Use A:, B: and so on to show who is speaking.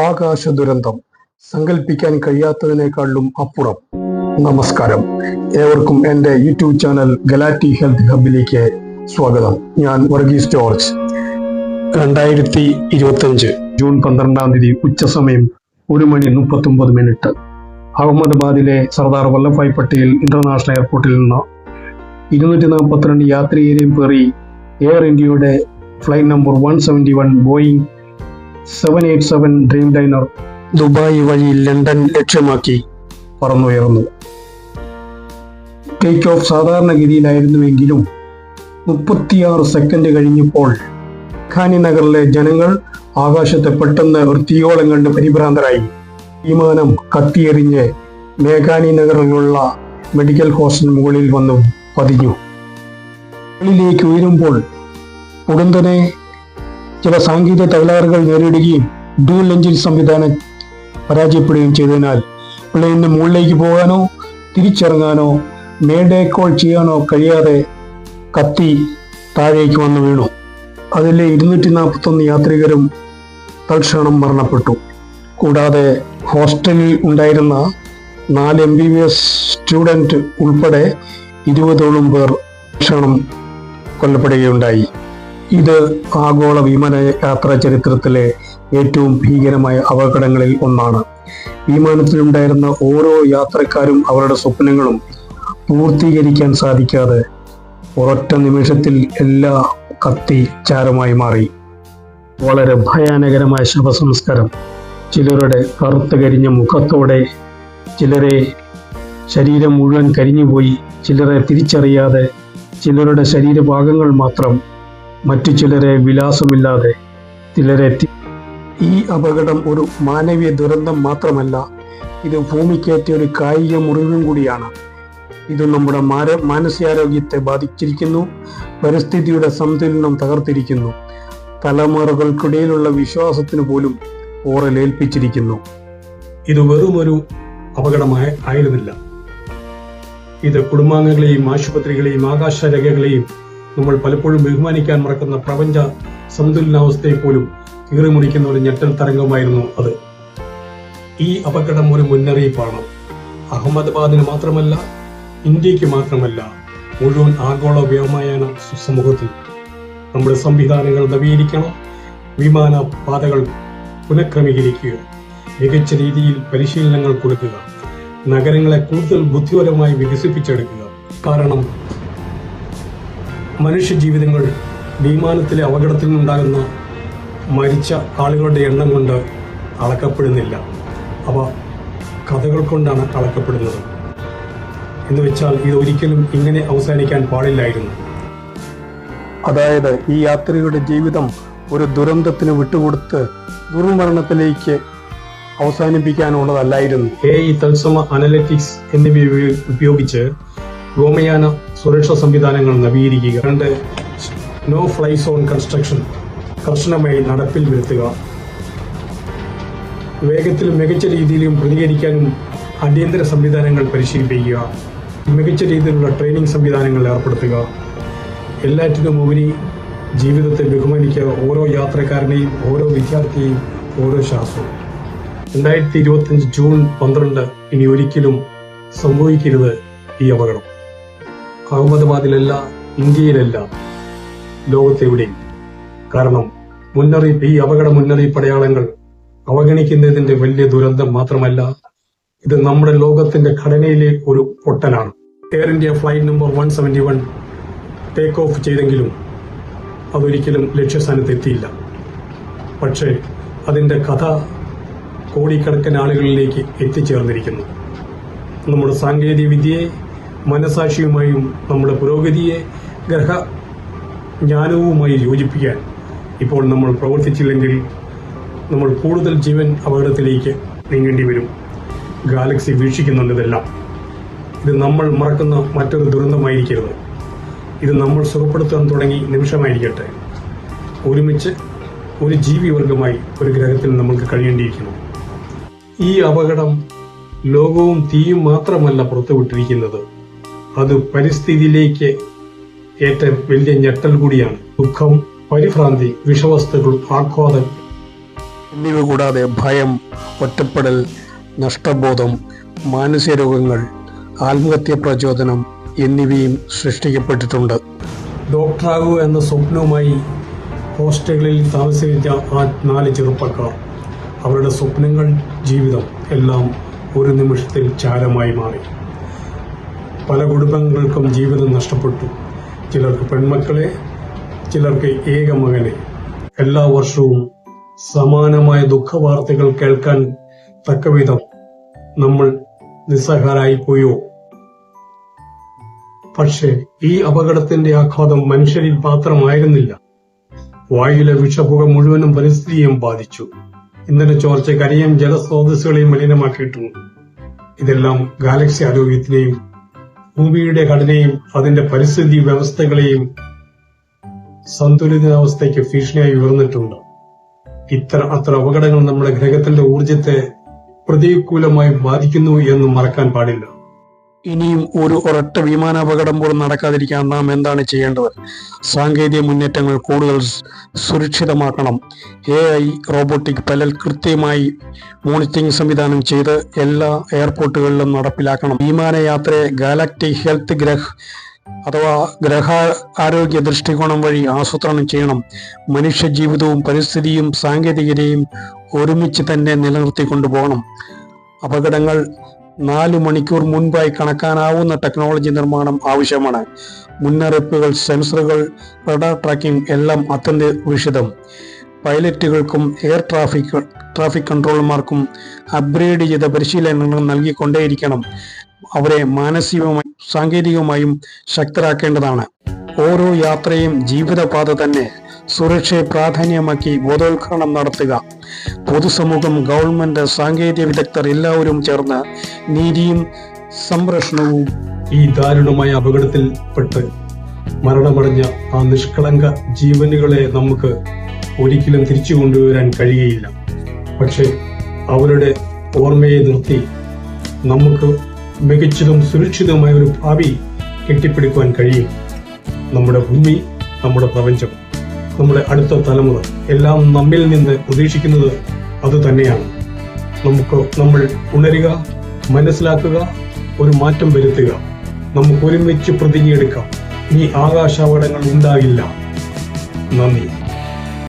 A: ആകാശ ദുരന്തം സങ്കല്പിക്കാൻ കഴിയാത്തതിനേക്കാളും അപ്പുറം. നമസ്കാരം, ഏവർക്കും എൻ്റെ യൂട്യൂബ് ചാനൽ ഗലാറ്റി ഹെൽത്ത് ഹബിലേക്ക് സ്വാഗതം. ഞാൻ വർഗീസ് ജോർജ്. 2025 ജൂൺ 12 ഉച്ച സമയം 1:39 അഹമ്മദാബാദിലെ സർദാർ വല്ലഭായ് പട്ടേൽ ഇന്റർനാഷണൽ എയർപോർട്ടിൽ നിന്ന് 242 യാത്രികരെയും പേറി എയർ ഇന്ത്യയുടെ flight number 171 Boeing 787 dream liner Dubai വഴി ലണ്ടൻ ലക്ഷ്യമാക്കി പറന്നുയർന്നു. ടേക്ക് ഓഫ് സാധാരണഗതിയിലായിരുന്നുവെങ്കിലും 36 സെക്കൻഡ് കഴിഞ്ഞപ്പോൾ ഖാനി നഗറിലെ ജനങ്ങൾ ആകാശത്തെ പെട്ടെന്ന് ഒരു തീയോളം കണ്ട് പരിഭ്രാന്തരായി. വിമാനം കത്തിയെറിഞ്ഞ് മേഘാനി നഗറിലുള്ള മെഡിക്കൽ ഹോസ്റ്റലിന് മുകളിൽ വന്നു പതിഞ്ഞു. മുകളിലേക്ക് ഉയരുമ്പോൾ ഉടൻ തന്നെ ചില സാങ്കേതിക തകരാറുകൾ നേരിടുകയും ഡ്യൂൽ എഞ്ചിൻ സംവിധാനം പരാജയപ്പെടുകയും ചെയ്തതിനാൽ പ്ലെയിനിന് മുകളിലേക്ക് പോകാനോ തിരിച്ചിറങ്ങാനോ മേഡേ കോൾ ചെയ്യാനോ കഴിയാതെ കത്തി താഴേക്ക് വന്നു വീണു. അതിലെ 241 യാത്രികരും തൽക്ഷണം മരണപ്പെട്ടു. കൂടാതെ ഹോസ്റ്റലിൽ ഉണ്ടായിരുന്ന 4 MBBS സ്റ്റുഡൻറ് ഉൾപ്പെടെ 20ഓളം പേർ തൽക്ഷണം കൊല്ലപ്പെടുകയുണ്ടായി. ഇത് ആഗോള വിമാന യാത്രാ ചരിത്രത്തിലെ ഏറ്റവും ഭീകരമായ അപകടങ്ങളിൽ ഒന്നാണ്. വിമാനത്തിലുണ്ടായിരുന്ന ഓരോ യാത്രക്കാരും അവരുടെ സ്വപ്നങ്ങളും പൂർത്തീകരിക്കാൻ സാധിക്കാതെ ഒരൊറ്റ നിമിഷത്തിൽ എല്ലാ കത്തി ചാരമായി മാറി. വളരെ ഭയാനകരമായ ശവസംസ്കാരം. ചിലരുടെ കറുത്ത് കരിഞ്ഞ മുഖത്തോടെ, ചിലരെ ശരീരം മുഴുവൻ കരിഞ്ഞുപോയി, ചിലരെ തിരിച്ചറിയാതെ, ചിലരുടെ ശരീരഭാഗങ്ങൾ മാത്രം, മറ്റു ചിലരെ വിലാസമില്ലാതെ, ചിലരെ. ഈ അപകടം ഒരു മാനവീയ ദുരന്തം മാത്രമല്ല, ഇത് ഭൂമിക്കേറ്റ ഒരു കായിക മുറിവും കൂടിയാണ്. ഇത് നമ്മുടെ മാനസികാരോഗ്യത്തെ ബാധിച്ചിരിക്കുന്നു, പരിസ്ഥിതിയുടെ സന്തുലനം തകർത്തിരിക്കുന്നു, തലമുറകൾക്കിടയിലുള്ള വിശ്വാസത്തിന് പോലും ഓറലേൽപ്പിച്ചിരിക്കുന്നു.
B: ഇത് വെറുമൊരു അപകടമായിരുന്നില്ല. ഇത് കുടുംബാംഗങ്ങളെയും ആശുപത്രികളെയും ആകാശരേഖകളെയും നമ്മൾ പലപ്പോഴും ബഹുമാനിക്കാൻ മറക്കുന്ന പ്രപഞ്ച സന്തുലനാവസ്ഥയെ പോലും കീറിമുറിക്കുന്ന ഒരു ഞെട്ടൽ തരംഗമായിരുന്നു അത്. ഈ അപകടം ഒരു മുന്നറിയിപ്പാണ്. അഹമ്മദാബാദിന് മാത്രമല്ല, ഇന്ത്യക്ക് മാത്രമല്ല, മുഴുവൻ ആഗോള വ്യോമയാന സമൂഹത്തിൽ നമ്മുടെ സംവിധാനങ്ങൾ നവീകരിക്കണം, വിമാന പാതകൾ പുനഃക്രമീകരിക്കുക, മികച്ച രീതിയിൽ പരിശീലനങ്ങൾ കൊടുക്കുക, നഗരങ്ങളെ കൂടുതൽ ബുദ്ധിപരമായി വികസിപ്പിച്ചെടുക്കുക. കാരണം മനുഷ്യജീവിതങ്ങൾ വിമാനത്തിലെ അപകടത്തിൽ നിന്നുണ്ടാകുന്ന മരിച്ച ആളുകളുടെ എണ്ണം കൊണ്ട് അളക്കപ്പെടുന്നില്ല, അവ കഥകൾ കൊണ്ടാണ് അളക്കപ്പെടുന്നത്. എന്ന് വെച്ചാൽ ഇത് ഒരിക്കലും ഇങ്ങനെ അവസാനിക്കാൻ പാടില്ലായിരുന്നു.
A: അതായത് ഈ യാത്രികരുടെ ജീവിതം ഒരു ദുരന്തത്തിന് വിട്ടുകൊടുത്ത് ദുർമരണത്തിലേക്ക് അവസാനിപ്പിക്കാനുള്ളതല്ലായിരുന്നു.
B: AI, തത്സമ അനലിറ്റിക്സ് എന്നിവ ഉപയോഗിച്ച് വ്യോമയാന സുരക്ഷാ സംവിധാനങ്ങൾ നവീകരിക്കുക. 2. നോ ഫ്ലൈ സോൺ കൺസ്ട്രക്ഷൻ കർശനമായി നടപ്പിൽ വരുത്തുക. വേഗത്തിലും മികച്ച രീതിയിലും പ്രതികരിക്കാനും അടിയന്തര സംവിധാനങ്ങൾ പരിശീലിപ്പിക്കുക. മികച്ച രീതിയിലുള്ള ട്രെയിനിങ് സംവിധാനങ്ങൾ ഏർപ്പെടുത്തുക. എല്ലാറ്റിനും ഉപരി ജീവിതത്തെ ബഹുമാനിക്കുക, ഓരോ യാത്രക്കാരനെയും, ഓരോ വിദ്യാർത്ഥിയെയും, ഓരോ ശാസ്ത്രവും. 2025 ജൂൺ 12 ഇനി ഒരിക്കലും സംഭവിക്കരുത് ഈ അപകടം. അഹമ്മദാബാദിലല്ല, ഇന്ത്യയിലല്ല, ലോകത്തെവിടെയും. കാരണം ഈ അപകട മുന്നറിയിപ്പ് അടയാളങ്ങൾ അവഗണിക്കുന്നതിന്റെ വലിയ ദുരന്തം മാത്രമല്ല, ഇത് നമ്മുടെ ലോകത്തിന്റെ ഘടനയിലെ ഒരു പൊട്ടലാണ്. Air India flight number 171 take off ചെയ്തെങ്കിലും അതൊരിക്കലും ലക്ഷ്യസ്ഥാനത്ത് എത്തിയില്ല. പക്ഷേ അതിന്റെ കഥ കോടിക്കണക്കിന് ആളുകളിലേക്ക് എത്തിച്ചേർന്നിരിക്കുന്നു. നമ്മുടെ സാങ്കേതിക വിദ്യയെ മനസാക്ഷിയുമായും നമ്മുടെ പുരോഗതിയെ ഗ്രഹജ്ഞാനവുമായി യോജിപ്പിക്കാൻ ഇപ്പോൾ നമ്മൾ പ്രവർത്തിച്ചില്ലെങ്കിൽ നമ്മൾ കൂടുതൽ ജീവൻ അപകടത്തിലേക്ക് നീങ്ങേണ്ടി വരും. ഗാലക്സി വീക്ഷിക്കുന്നുണ്ട് ഇതെല്ലാം. ഇത് നമ്മൾ മറക്കുന്ന മറ്റൊരു ദുരന്തമായിരിക്കരുത്. ഇത് നമ്മൾ സുഖപ്പെടുത്താൻ തുടങ്ങി നിമിഷമായിരിക്കട്ടെ. ഒരുമിച്ച് ഒരു ജീവിവർഗമായി ഒരു ഗ്രഹത്തിൽ നമ്മൾക്ക് കഴിയേണ്ടിയിരിക്കുന്നു. ഈ അപകടം ലോകവും തീയും മാത്രമല്ല പുറത്തുവിട്ടിരിക്കുന്നത്, അത് പരിസ്ഥിതിയിലേക്ക് ഏറ്റവും വലിയ ഞെട്ടൽ കൂടിയാണ്. ദുഃഖം, പരിഭ്രാന്തി, വിഷവസ്തുക്കൾ, ആഘാതം
A: എന്നിവ കൂടാതെ ഭയം, ഒറ്റപ്പെടൽ, നഷ്ടബോധം, മാനസിക രോഗങ്ങൾ, ആത്മഹത്യ പ്രചോദനം എന്നിവയും സൃഷ്ടിക്കപ്പെട്ടിട്ടുണ്ട്.
B: ഡോക്ടറാകുക എന്ന സ്വപ്നവുമായി ഹോസ്റ്റലുകളിൽ താമസിച്ച ആ 4 ചെറുപ്പക്കാർ, അവരുടെ സ്വപ്നങ്ങൾ, ജീവിതം എല്ലാം ഒരു നിമിഷത്തിൽ ചാരമായി മാറി. പല കുടുംബങ്ങൾക്കും ജീവിതം നഷ്ടപ്പെട്ടു. ചിലർക്ക് പെൺമക്കളെ, ചിലർക്ക് ഏക മകനെ. എല്ലാ വർഷവും സമാനമായ ദുഃഖവാർത്തകൾ കേൾക്കാൻ തക്കവിധം നമ്മൾ നിസ്സഹായരായി പോയോ? പക്ഷേ ഈ അപകടത്തിന്റെ ആഘാതം മനുഷ്യരിൽ മാത്രമായിരുന്നില്ല. വായുവിലെ വിഷപുക മുഴുവനും പരിസ്ഥിതിയെയും ബാധിച്ചു. ഇന്ധന ചോർച്ച കരയും ജലസ്രോതസ്സുകളെയും മലിനമാക്കിയിട്ടുണ്ട്. ഇതെല്ലാം ഗാലക്സി ആരോഗ്യത്തിനെയും ഭൂമിയുടെ ഘടനയും അതിന്റെ പരിസ്ഥിതി വ്യവസ്ഥകളെയും സന്തുലിതാവസ്ഥയ്ക്ക് ഭീഷണിയായി ഉയർന്നിട്ടുണ്ട്. അത്ര അപകടങ്ങൾ നമ്മുടെ ഗ്രഹത്തിന്റെ ഊർജത്തെ പ്രതികൂലമായി ബാധിക്കുന്നു എന്ന് മറക്കാൻ പാടില്ല.
A: ഇനിയും ഒരൊറ്റ വിമാനാപകടം പോലും നടക്കാതിരിക്കാൻ നാം എന്താണ് ചെയ്യേണ്ടത്? സാങ്കേതിക മുന്നേറ്റങ്ങൾ കൂടുതൽ സുരക്ഷിതമാക്കണം. AI, റോബോട്ടിക് പൈലറ്റ് കൃത്യമായി മോണിറ്ററിംഗ് സംവിധാനം ചെയ്ത് എല്ലാ എയർപോർട്ടുകളിലും നടപ്പിലാക്കണം. വിമാനയാത്രയെ ഗാലക്റ്റിക് ഹെൽത്ത് ഗ്രഹ ആരോഗ്യ ദൃഷ്ടികോണം വഴി ആസൂത്രണം ചെയ്യണം. മനുഷ്യ ജീവിതവും പരിസ്ഥിതിയും സാങ്കേതികതയും ഒരുമിച്ച് തന്നെ നിലനിർത്തിക്കൊണ്ടുപോകണം. അപകടങ്ങൾ 4 മണിക്കൂർ മുൻപായി കണക്കാനാവുന്ന ടെക്നോളജി നിർമ്മാണം ആവശ്യമാണ്. മുന്നറിയിപ്പുകൾ, സെൻസറുകൾ, റഡാർ ട്രാക്കിംഗ് എല്ലാം അത്യന്താപേക്ഷിതം. പൈലറ്റുകൾക്കും എയർ ട്രാഫിക് കൺട്രോളർമാർക്കും അപ്ഗ്രേഡ് ചെയ്ത പരിശീലനങ്ങൾ നൽകിക്കൊണ്ടേയിരിക്കണം. അവരെ മാനസികമായും സാങ്കേതികമായും ശക്തരാക്കേണ്ടതാണ്. ഓരോ യാത്രയും ജീവിതപാത തന്നെ. സുരക്ഷയെ പ്രാധാന്യമാക്കി ബോധവൽക്കരണം നടത്തുക. പൊതുസമൂഹം, ഗവൺമെന്റ്, സാങ്കേതിക വിദഗ്ധർ എല്ലാവരും ചേർന്ന് നീതിയും സംരക്ഷണവും.
B: ഈ ദാരുണമായ അപകടത്തിൽപ്പെട്ട് മരണമടഞ്ഞ ആ നിഷ്കളങ്ക ജീവനുകളെ നമുക്ക് ഒരിക്കലും തിരിച്ചു കൊണ്ടുവരാൻ കഴിയുകയില്ല. പക്ഷെ അവരുടെ ഓർമ്മയെ നിർത്തി നമുക്ക് മികച്ചതും സുരക്ഷിതവുമായ ഒരു ഭാവി കെട്ടിപ്പടുക്കുവാൻ കഴിയും. നമ്മുടെ ഭൂമി, നമ്മുടെ പ്രപഞ്ചം, നമ്മുടെ അടുത്ത തലമുറ എല്ലാം നമ്മിൽ നിന്ന് പ്രതീക്ഷിക്കുന്നത് അത് തന്നെയാണ്. നമ്മൾ ഉണരുക, മനസ്സിലാക്കുക, ഒരു മാറ്റം വരുത്തുക. നമുക്ക് ഒരുമിച്ച് പ്രതിജ്ഞയെടുക്കാം. ഇനി ആകാശാപകടങ്ങൾ ഉണ്ടാകില്ല. നന്ദി.